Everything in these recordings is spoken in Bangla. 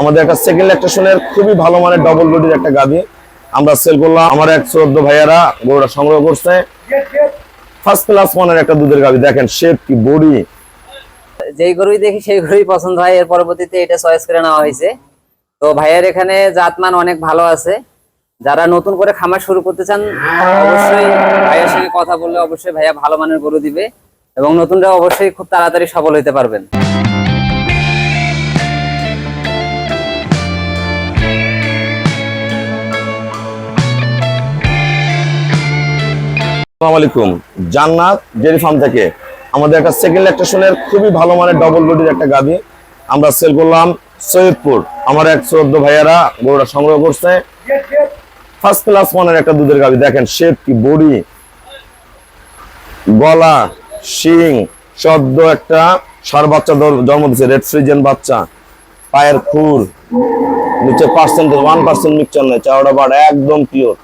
আমাদের একটা সেকেন্ড ল্যাকটেশনের খুবই ভালো মানের ডবল বডির একটা গাভী আমরা সেল করলাম। আমার এক শ্রদ্ধ ভাইয়ারা গরুটা সংগ্রহ করছে। ফার্স্ট ক্লাস মানের একটা দুধের গাভী, দেখেন শেপ কি বডি। যেই গরুই দেখি সেই গরুই পছন্দ হয়, এর পরবর্তীতে এটা চয়েস করে নেওয়া হয়েছে। তো ভাইয়ের এখানে জাতমান অনেক ভালো আছে। যারা নতুন করে খামার শুরু করতে চান অবশ্যই ভাইয়ের সঙ্গে কথা বললে অবশ্যই ভাইয়া ভালো মানের গরু দিবে এবং নতুনরা অবশ্যই খুব তাড়াতাড়ি সফল হতে পারবেন। আসসালামু আলাইকুম, জান্নাত ডেয়ারি ফার্ম থেকে আমাদের একটা সেকেন্ড ল্যাকটেশনের খুবই ভালো মানের ডবল বডির একটা গাভী আমরা সেল করলাম সৈয়দপুর। আমার এক শ্রদ্ধ ভাইয়ারা গরুটা সংগ্রহ করছে। ফার্স্ট ক্লাস মানের একটা দুধের গাভী, দেখেন শেপ কি বডি, গলা, শিং, সদ্য একটা ষাঁড় বাচ্চা জন্ম দিচ্ছে, রেড ফ্রিজেন বাচ্চা, পায়ের খুর, নিচে পার্সেন্টেজ 1% মিক্সচার নেই, চাওড়া বাট একদম পিওর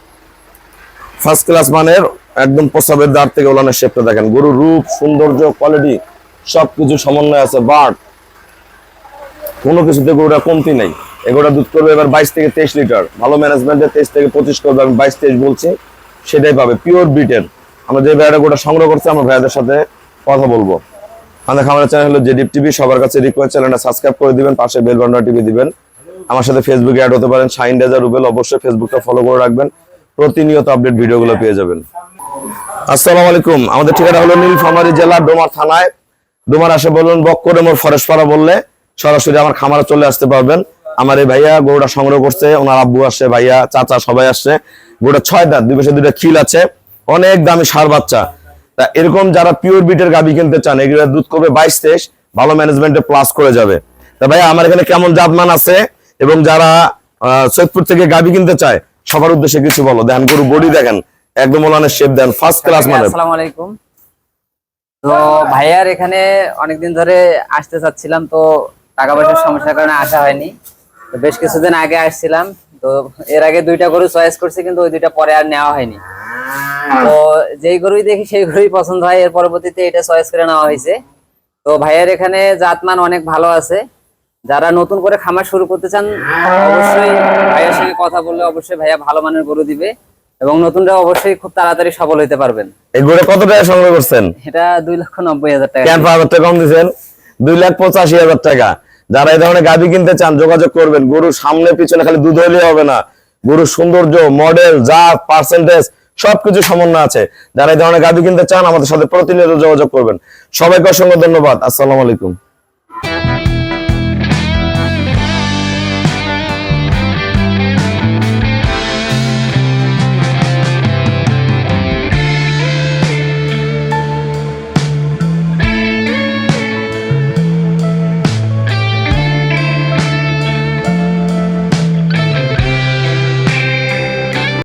ফার্স্ট ক্লাস মানের, একদম প্রসাবের দাঁড় থেকে ওলানের শেপটা দেখেন। গরুর রূপ, সৌন্দর্য, কোয়ালিটি সবকিছু সমন্বয় আছে, বাট কোনো কিছুতে গরুটা কমতি নেই। এগুলোটা দুধ করবে এবার 22 থেকে 23 লিটার, ভালো ম্যানেজমেন্টে 23 থেকে 25 করবে, আমি 22-23 বলছি, সেটাই পাবে পিওর বিটের। আমরা যে ভাইয়ারা গোটা সংগ্রহ করছি আমরা ভাইয়াদের সাথে কথা বলবো। আমাদের খামারের চ্যানেল হলো জেডিপ টিভি, সবার কাছে রিকোয়েস্ট চ্যানেলটা সাবস্ক্রাইব করে দিবেন, পাশে বেল বাটনটা টিপে দিবেন। আমার সাথে ফেসবুকে অ্যাড হতে পারেন, শাহিন রেজা রুবেল, অবশ্যই ফেসবুকটা ফলো করে রাখবেন, প্রতিনিয়ত আপডেট ভিডিওগুলো পেয়ে যাবেন। আসসালামু আলাইকুম, আমাদের ঠিকানা হলো নীলফামারী জেলা ডোমার থানায়। ডোমার আসে বলুন বক্করে মোর ফরেশপাড়া বললে সরাসরি আমার খামারে চলে আসতে পারবেন। আমার এই ভাইয়া গরুটা সংগ্রহ করছে, ওনার আব্বু আসছে, ভাইয়া, চাচা সবাই আসছে। গরুটা 6 দাঁত, 2 পাশে 2টা খিল আছে, অনেক দামি ষাঁড় বাচ্চা। তা এরকম যারা পিওর বিটের গাভী কিনতে চান, এগুলো দুধ করবে 22-23, ভালো ম্যানেজমেন্টে প্লাস করে যাবে। তা ভাইয়া আমার এখানে কেমন জাতমান আছে এবং যারা সৈয়দপুর থেকে গাভী কিনতে চায় সবার উদ্দেশ্যে কিছু বলো। দেখেন গরু বডি দেখেন, একদম ওলানের শেপ দেন, ফার্স্ট ক্লাস মানে। আসসালামু আলাইকুম। তো ভাইয়ার এখানে অনেকদিন ধরে আসতে চাচ্ছিলাম, তো টাকা পয়সার সমস্যার কারণে আসা হয়নি। তো বেশ কিছুদিন আগে আসছিলাম, তো এর আগে 2টা গরু চয়েস করছি, কিন্তু ওই 2টা পরে আর নেওয়া হয়নি। তো যেই গরুই দেখি সেই গরুই পছন্দ হয়, এর পরবর্তীতে এটা চয়েস করে নেওয়া হয়েছে। তো ভাইয়ার এখানে জাতমান অনেক ভালো আছে। যারা নতুন করে খামার শুরু করতে চান অবশ্যই ভাইয়ের সঙ্গে কথা বললে অবশ্যই ভাইয়া ভালো মানের গরু দিবে এবং নতুনরা অবশ্যই খুব তাড়াতাড়ি সফল হতে পারবেন। এই গরু কত টাকা সংগ্রহ করছেন? এটা 2,90,000 টাকা। কেন 5,000 টাকা কম দিয়েছেন? 2,85,000 টাকা। যারা এই ধরনের গাভী কিনতে চান যোগাযোগ করবেন। গরু সামনে পিছনে খালি দুধ হইলে হবে না, গরুর সৌন্দর্য, মডেল, জাত, পার্সেন্টেজ সবকিছু সমন্বয় আছে। যারা এই ধরনের গাভী কিনতে চান আমাদের সাথে প্রতিনিয়ত যোগাযোগ করবেন। সবাইকে অসংখ্য ধন্যবাদ। আসসালামু আলাইকুম।